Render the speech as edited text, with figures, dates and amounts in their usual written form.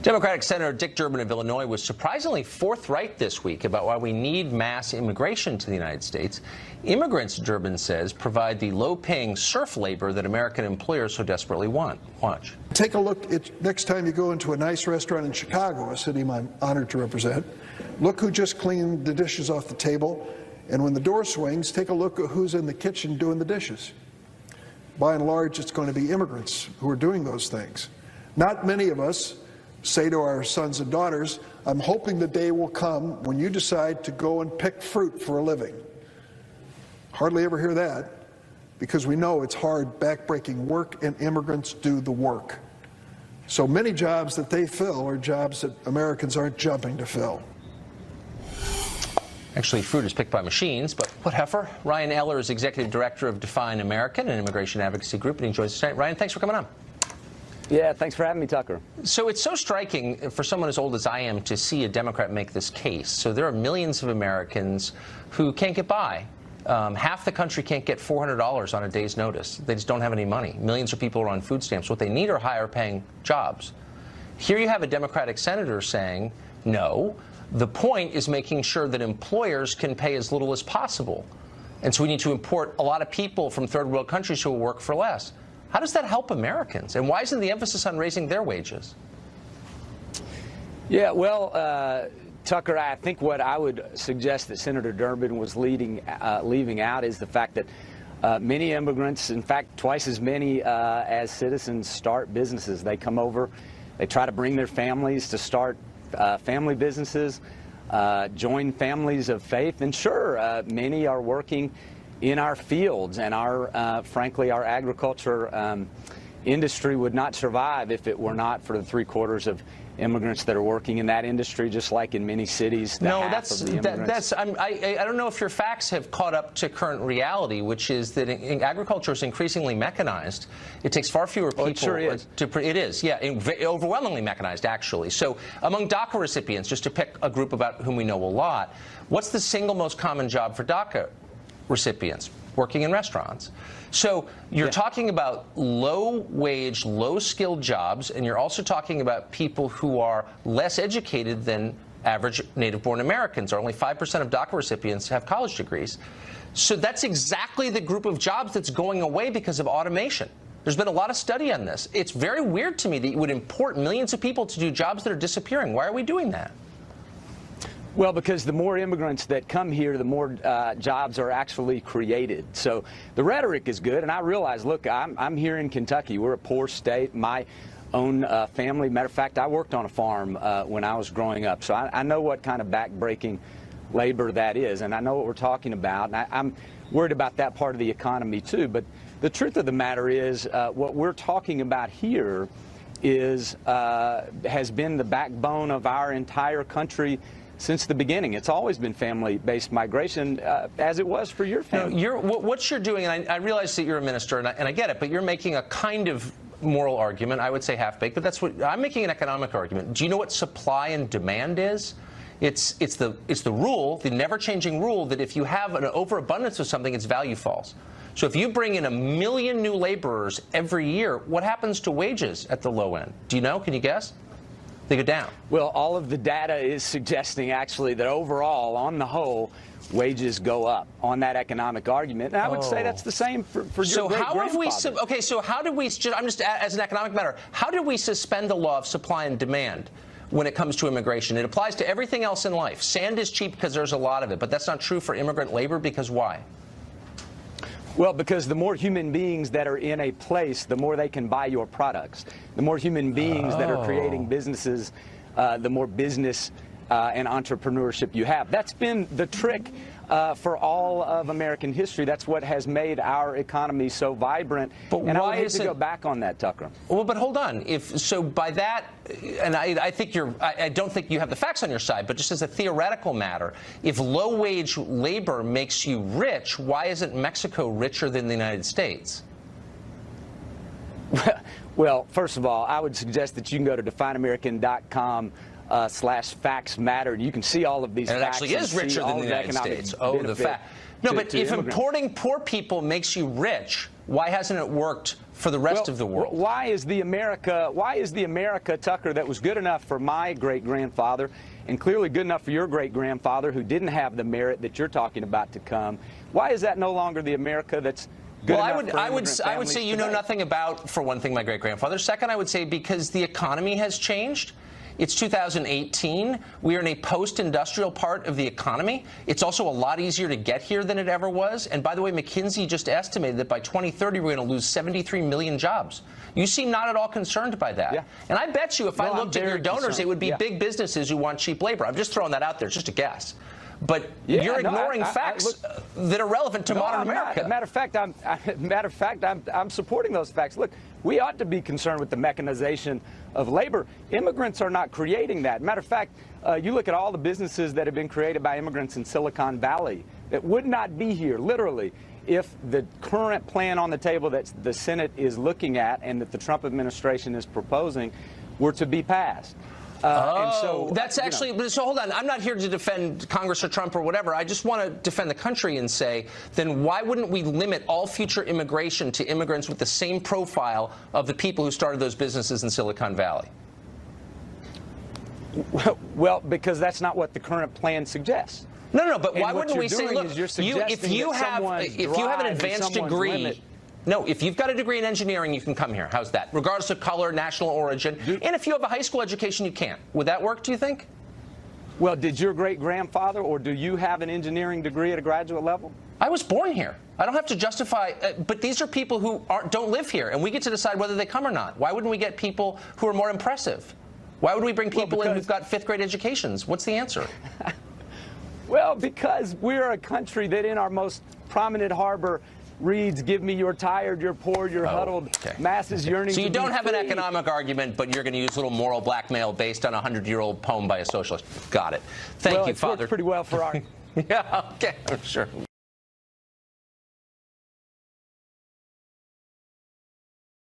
Democratic Senator Dick Durbin of Illinois was surprisingly forthright this week about why we need mass immigration to the United States. Immigrants, Durbin says, provide the low-paying serf labor that American employers so desperately want. Watch. Take a look next time you go into a nice restaurant in Chicago, a city I'm honored to represent. Look who just cleaned the dishes off the table, and when the door swings, take a look at who's in the kitchen doing the dishes. By and large, it's going to be immigrants who are doing those things. Not many of us say to our sons and daughters, I'm hoping the day will come when you decide to go and pick fruit for a living. Hardly ever hear that, because we know it's hard, backbreaking work, and immigrants do the work. So many jobs that they fill are jobs that Americans aren't jumping to fill. Actually, fruit is picked by machines, but whatever. Ryan Eller is Executive Director of Define American, an immigration advocacy group, and he joins us tonight. Ryan, thanks for coming on. Yeah, thanks for having me, Tucker. So it's so striking for someone as old as I am to see a Democrat make this case. So there are millions of Americans who can't get by. Half the country can't get $400 on a day's notice. They just don't have any money. Millions of people are on food stamps. What they need are higher-paying jobs. Here you have a Democratic senator saying, no, the point is making sure that employers can pay as little as possible. And so we need to import a lot of people from third-world countries who will work for less. How does that help Americans? And why isn't the emphasis on raising their wages? Yeah, well, Tucker, I think what I would suggest that Senator Durbin was leaving out is the fact that many immigrants, in fact, twice as many as citizens, start businesses. They come over, they try to bring their families to start family businesses, join families of faith, and sure, many are working in our fields, and our, frankly, our agriculture industry would not survive if it were not for the 3/4 of immigrants that are working in that industry, just like in many cities. No, I don't know if your facts have caught up to current reality, which is that agriculture is increasingly mechanized. It takes far fewer people. It sure is. It is, yeah, overwhelmingly mechanized, actually. So among DACA recipients, just to pick a group about whom we know a lot, what's the single most common job for DACA recipients? Working in restaurants. So you're talking about low-wage, low-skilled jobs, and you're also talking about people who are less educated than average native-born Americans. Only 5% of DACA recipients have college degrees. So that's exactly the group of jobs that's going away because of automation. There's been a lot of study on this. It's very weird to me that you would import millions of people to do jobs that are disappearing. Why are we doing that? Well, because the more immigrants that come here, the more jobs are actually created. So the rhetoric is good, and I realize, look, I'm here in Kentucky. We're a poor state. My own family, matter of fact, I worked on a farm when I was growing up, so I know what kind of back-breaking labor that is, and I know what we're talking about, and I'm worried about that part of the economy too. But the truth of the matter is, what we're talking about here is has been the backbone of our entire country since the beginning. It's always been family-based migration, as it was for your family. What you're doing, and I realize that you're a minister, and I get it, but you're making a kind of moral argument. I would say half-baked, but that's what I'm making, an economic argument. Do you know what supply and demand is? It's the rule, the never-changing rule, that if you have an overabundance of something, its value falls. So if you bring in 1 million new laborers every year, what happens to wages at the low end? Do you know? Can you guess? They go down. Well, all of the data is suggesting, actually, that overall, on the whole, wages go up on that economic argument. And I would say that's the same for your great-grandfather. Okay, so how do we, I'm just, as an economic matter, how do we suspend the law of supply and demand when it comes to immigration? It applies to everything else in life. Sand is cheap because there's a lot of it, but that's not true for immigrant labor, because why? Well, because the more human beings that are in a place, the more they can buy your products. The more human beings that are creating businesses, the more business and entrepreneurship you have. That's been the trick for all of American history. That's what has made our economy so vibrant. But and why I hate to go back on that, Tucker. Well, but hold on. So by that, and I think I don't think you have the facts on your side, but just as a theoretical matter, if low-wage labor makes you rich, why isn't Mexico richer than the United States? Well, first of all, I would suggest that you can go to defineamerican.com /facts matter. You can see all of these and facts. It actually is richer than the United States. Oh, the fact. No, but if importing poor people makes you rich, why hasn't it worked for the rest of the world. Why is the America, Tucker, that was good enough for my great-grandfather and clearly good enough for your great-grandfather who didn't have the merit that you're talking about to come, why is that no longer the America that's good enough for immigrant families I would say you know nothing about, for one thing, my great-grandfather. Second, I would say because the economy has changed. It's 2018. We are in a post-industrial part of the economy. It's also a lot easier to get here than it ever was. And by the way, McKinsey just estimated that by 2030, we're going to lose 73 million jobs. You seem not at all concerned by that. Yeah. And I bet you if I looked at your donors, concerned. it would be big businesses who want cheap labor. I'm just throwing that out there. It's just a guess. But you're ignoring facts that are relevant to modern America. Matter of fact, I'm supporting those facts. Look, we ought to be concerned with the mechanization of labor. Immigrants are not creating that. Matter of fact, you look at all the businesses that have been created by immigrants in Silicon Valley that would not be here, literally, if the current plan on the table that the Senate is looking at and that the Trump administration is proposing were to be passed. And so, that's actually, so hold on, I'm not here to defend Congress or Trump or whatever. I just want to defend the country and say, then why wouldn't we limit all future immigration to immigrants with the same profile of the people who started those businesses in Silicon Valley? Well, because that's not what the current plan suggests. No, but why wouldn't we say, look, if you have an advanced degree, no, if you've got a degree in engineering, you can come here. How's that? Regardless of color, national origin. And if you have a high school education, you can't. Would that work, do you think? Well, did your great-grandfather or do you have an engineering degree at a graduate level? I was born here. I don't have to justify, but these are people who don't live here, and we get to decide whether they come or not. Why wouldn't we get people who are more impressive? Why would we bring people in who've got fifth-grade educations? What's the answer? Well, because we're a country that in our most prominent harbor reads, give me your tired, your poor, your huddled masses yearning. So you don't have free. an economic argument, but you're going to use a little moral blackmail based on a 100-year-old poem by a socialist. Got it. Thank you, Father. Worked pretty well for our... Yeah, okay, I'm sure.